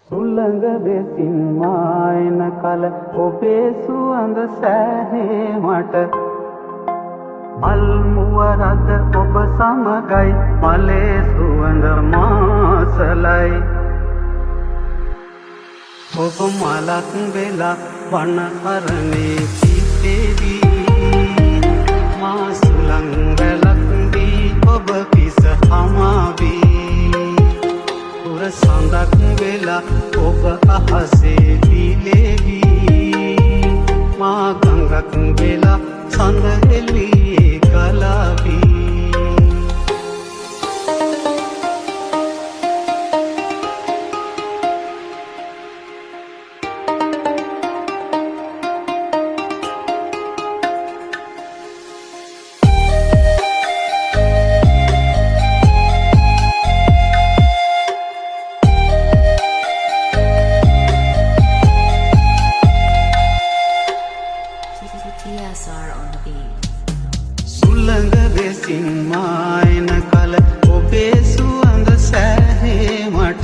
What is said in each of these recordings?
සුළඟ වෙසින් මායන කල ඔබේ සුවඳ සෑහේ මට මල් මුවරද ඔබ සමගයි මලේ සුවඳ මාසලයි ඔබ මලක් වෙලා වන අරණේ සිටේවි මා සුළං වැලක් දී ඔබ පිස හමාවී පුර සඳක් වෙලා ඔබ අහසේ දිලේවි මා ගඟක් වෙලා සඳ එළියේ ගලාවී TSR on the beat. සුළඟ වෙසින් මායන කල ඔබේ සුවඳ සෑහේ මට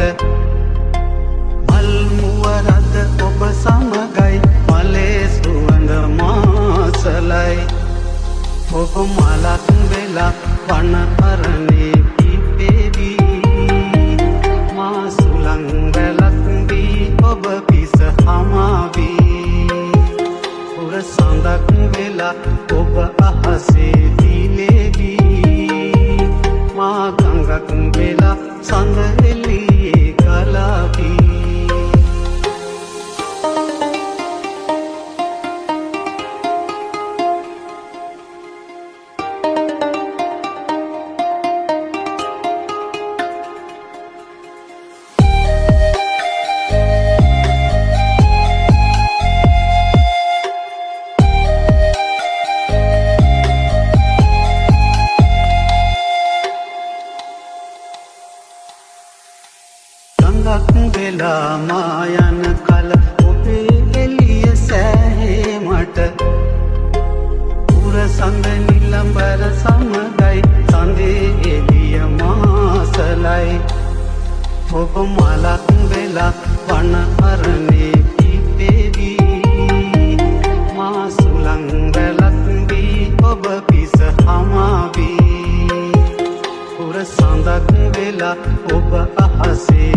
මල් මුවරද ඔබ සමගයි මලේ සුවඳ මාසලයි ඔබ මලක් වෙලා වන අරණේ පිපෙවි මා සුළං වැලක් දී ඔබ පිස හමාවී සඳක් වෙලා ඔබ අහසේ දිලේවි මා ගඟක් වෙලා සඳ එළියේ ගලාවී ගඟක් වෙලා මායන කල ඔබේ එළිය සෑහේ මට පුර සඳ නිලඹර සමගයි සඳේ එළිය මාසලයි ඔබ මලක් වෙලා වන අරණේ පිපෙවි මා සුළං වැලක් දී ඔබ පිස හමාවී පුර සඳක් වෙලා ඔබ අහසේ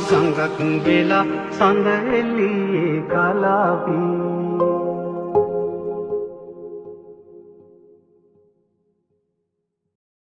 ගඟක් වෙලා සඳ එළියේ ගලාවී